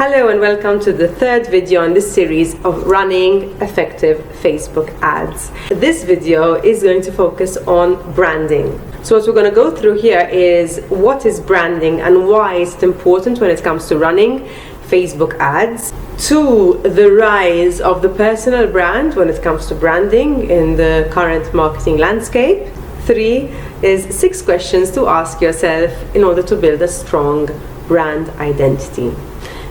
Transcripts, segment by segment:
Hello and welcome to the third video in this series of running effective Facebook ads. This video is going to focus on branding. So what we're going to go through here is what is branding and why is it important when it comes to running Facebook ads. 2, the rise of the personal brand when it comes to branding in the current marketing landscape. 3 is 6 questions to ask yourself in order to build a strong brand identity.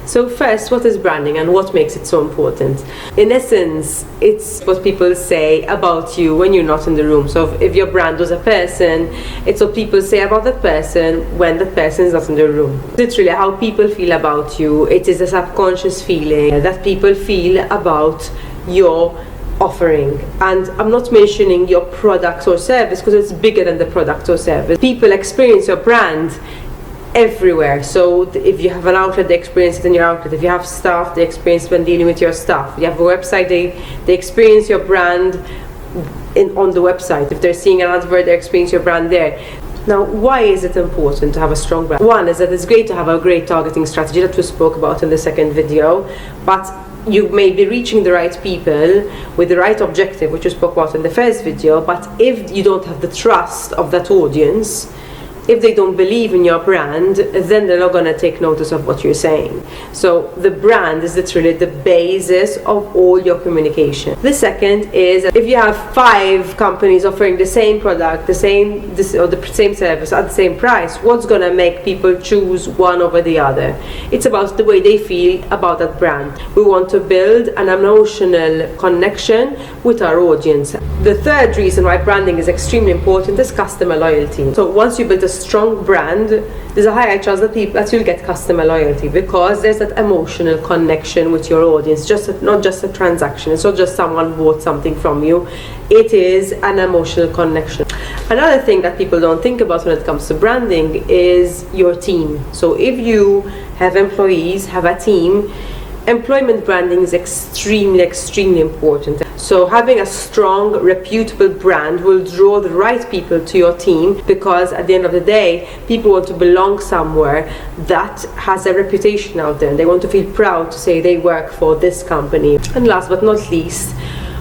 So first, what is branding and what makes it so important? In essence, it's what people say about you when you're not in the room. So if your brand was a person, it's what people say about that person when that person is not in the room. Literally, how people feel about you. It is a subconscious feeling that people feel about your offering. And I'm not mentioning your product or service because it's bigger than the product or service. People experience your brand everywhere. So if you have an outlet, they experience it in your outlet. If you have staff, they experience it when dealing with your staff. If you have a website, they experience your brand on the website. If they're seeing an advert, they experience your brand there. Now, why is it important to have a strong brand? One is that it's great to have a great targeting strategy that we spoke about in the second video, but you may be reaching the right people with the right objective, which we spoke about in the first video, but if you don't have the trust of that audience, if they don't believe in your brand, then they're not going to take notice of what you're saying. So the brand is literally the basis of all your communication. The second is if you have 5 companies offering the same product, the same service at the same price, what's going to make people choose one over the other? It's about the way they feel about that brand. We want to build an emotional connection with our audience. The third reason why branding is extremely important is customer loyalty. So once you build a strong brand, there's a higher chance that you'll get customer loyalty because there's that emotional connection with your audience. Not just a transaction. It's not just someone bought something from you. It is an emotional connection. Another thing that people don't think about when it comes to branding is your team. So if you have employees, have a team, employment branding is extremely important. So having a strong, reputable brand will draw the right people to your team because at the end of the day, people want to belong somewhere that has a reputation out there. They want to feel proud to say they work for this company. And last but not least,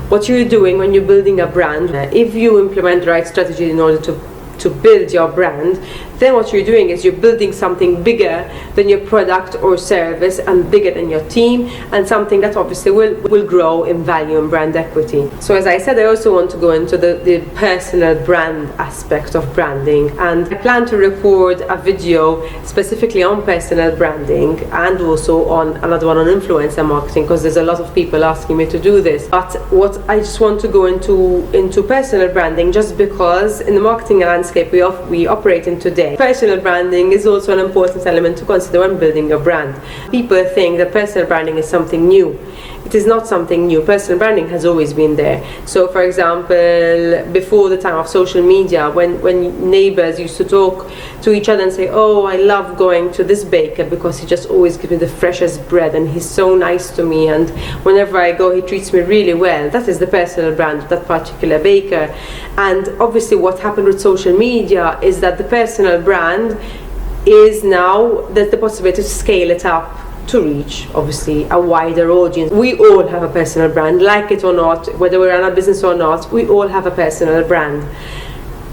what you're doing when you're building a brand, if you implement the right strategy in order to build your brand, then what you're doing is you're building something bigger than your product or service and bigger than your team, and something that obviously will grow in value and brand equity. So as I said, I also want to go into the personal brand aspect of branding, and I plan to record a video specifically on personal branding and also on another one on influencer marketing because there's a lot of people asking me to do this. But what I just want to go into personal branding just because in the marketing landscape we operate in today, personal branding is also an important element to consider when building your brand. People think that personal branding is something new. It is not something new. Personal branding has always been there. So for example, before the time of social media, when neighbors used to talk to each other and say, oh, I love going to this baker because he just always gives me the freshest bread and he's so nice to me, and whenever I go he treats me really well. That is the personal brand of that particular baker. And obviously what happened with social media is that the personal brand is now there's the possibility to scale it up to reach obviously a wider audience. We all have a personal brand, like it or not, whether we're in a business or not, we all have a personal brand.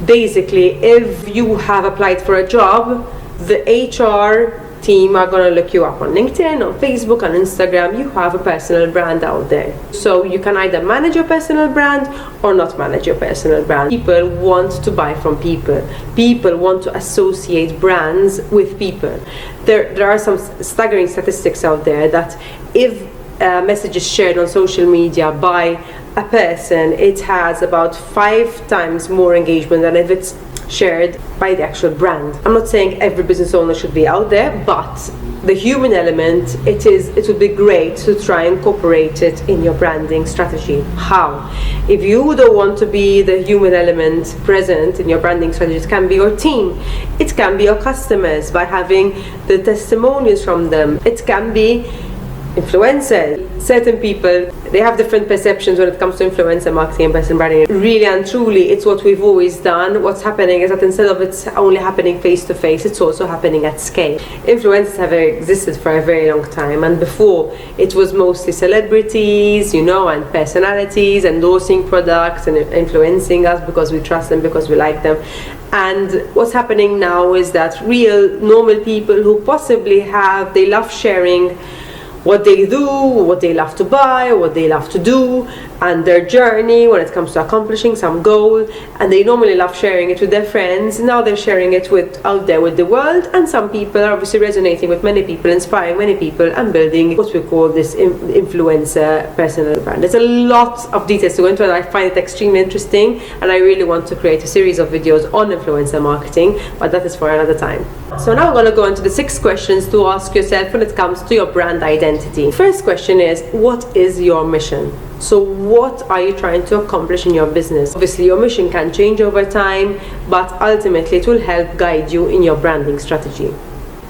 Basically, if you have applied for a job, the HR team are going to look you up on LinkedIn, on Facebook, on Instagram. You have a personal brand out there. So you can either manage your personal brand or not manage your personal brand. People want to buy from people. People want to associate brands with people. There are some staggering statistics out there that if a message is shared on social media by a person, it has about 5 times more engagement than if it's shared by the actual brand. I'm not saying every business owner should be out there, but the human element, it would be great to try and incorporate it in your branding strategy. How? If you don't want to be the human element present in your branding strategy, it can be your team, it can be your customers by having the testimonials from them, it can be influencers. Certain people, they have different perceptions when it comes to influencer marketing and personal branding. Really and truly, it's what we've always done. What's happening is that instead of it's only happening face to face, it's also happening at scale. Influencers have existed for a very long time, and before it was mostly celebrities, you know, and personalities endorsing products and influencing us because we trust them, because we like them. And what's happening now is that real normal people who possibly they love sharing what they do, what they love to buy, what they love to do, and their journey when it comes to accomplishing some goal, and they normally love sharing it with their friends. Now they're sharing it out there with the world, and some people are obviously resonating with many people, inspiring many people, and building what we call this influencer personal brand. There's a lot of details to go into, and I find it extremely interesting, and I really want to create a series of videos on influencer marketing, but that is for another time. So now I'm going to go into the 6 questions to ask yourself when it comes to your brand identity. First question is, what is your mission? So what are you trying to accomplish in your business? Obviously your mission can change over time, but ultimately it will help guide you in your branding strategy.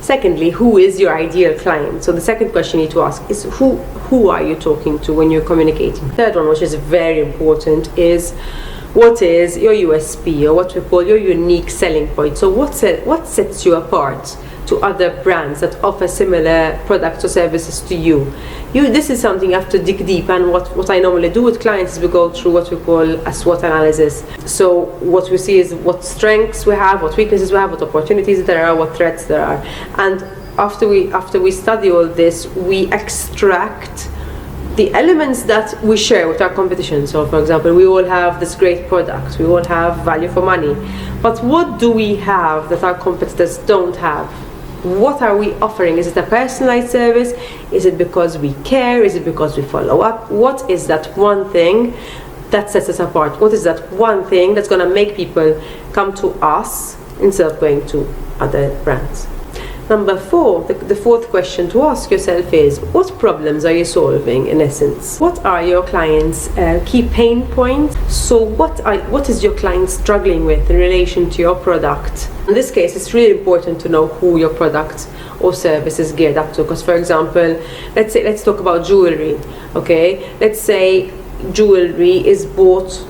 Secondly, who is your ideal client? So the second question you need to ask is who are you talking to when you're communicating? Third one, which is very important, is what is your USP, or what we call your unique selling point? So what sets you apart to other brands that offer similar products or services to you? This is something you have to dig deep, and what I normally do with clients is we go through what we call a SWOT analysis. So what we see is what strengths we have, what weaknesses we have, what opportunities there are, what threats there are. And after we study all this, we extract the elements that we share with our competition. So for example, we all have this great product, we all have value for money, but what do we have that our competitors don't have? What are we offering? Is it a personalized service? Is it because we care? Is it because we follow up? What is that one thing that sets us apart? What is that one thing that's going to make people come to us instead of going to other brands? Number 4, the fourth question to ask yourself is, what problems are you solving in essence? What are your clients' key pain points? So what is your client struggling with in relation to your product? In this case, it's really important to know who your product or service is geared up to. Because for example, let's talk about jewelry. Okay, let's say jewelry is bought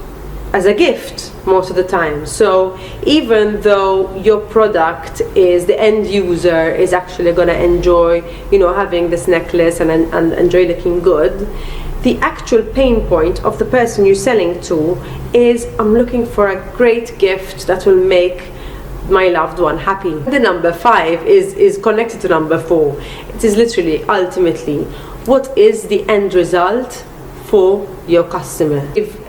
as a gift most of the time. So even though your product is, the end user is actually going to enjoy, you know, having this necklace and enjoy looking good, the actual pain point of the person you're selling to is, I'm looking for a great gift that will make my loved one happy. The number 5 is connected to number 4. It is literally, ultimately, what is the end result for your customer? If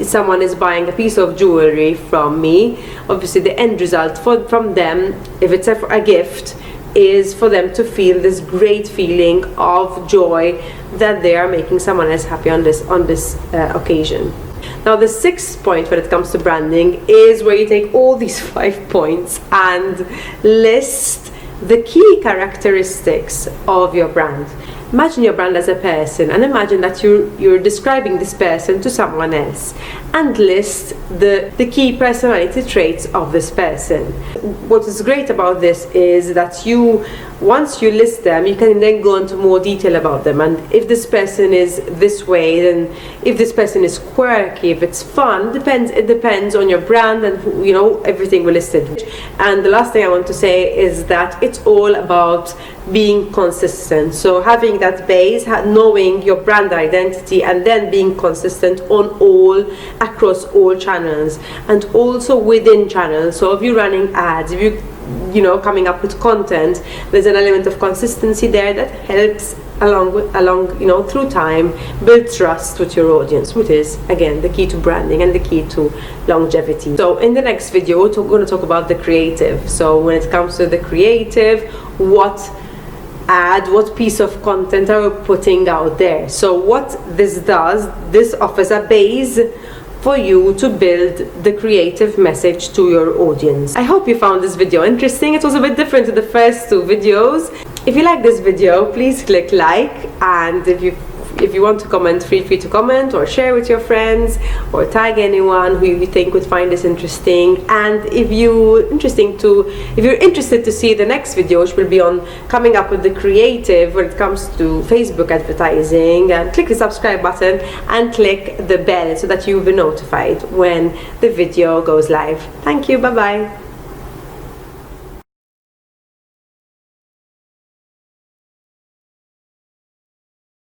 someone is buying a piece of jewelry from me, obviously the end result from them, if it's a gift, is for them to feel this great feeling of joy that they are making someone else happy on this occasion. Now the 6th point when it comes to branding is where you take all these 5 points and list the key characteristics of your brand. Imagine your brand as a person, and imagine that you're describing this person to someone else, and list the key personality traits of this person. What is great about this is that once you list them, you can then go into more detail about them. And if this person is this way, then if this person is quirky, if it's fun, it depends on your brand and everything we listed. And the last thing I want to say is that it's all about being consistent. So having that base, knowing your brand identity, and then being consistent across all channels, and also within channels. So if you're running ads, if you're coming up with content, there's an element of consistency there that helps along through time build trust with your audience, which is again the key to branding and the key to longevity. So in the next video we're going to talk about the creative. So when it comes to the creative, what piece of content are we putting out there? So what this does, this offers a base for you to build the creative message to your audience. I hope you found this video interesting. It was a bit different to the first 2 videos. If you like this video, please click like, and if you if you want to comment, feel free to comment or share with your friends or tag anyone who you think would find this interesting. And if you're interested to see the next video, which will be on coming up with the creative when it comes to Facebook advertising, click the subscribe button and click the bell so that you'll be notified when the video goes live. Thank you. Bye bye.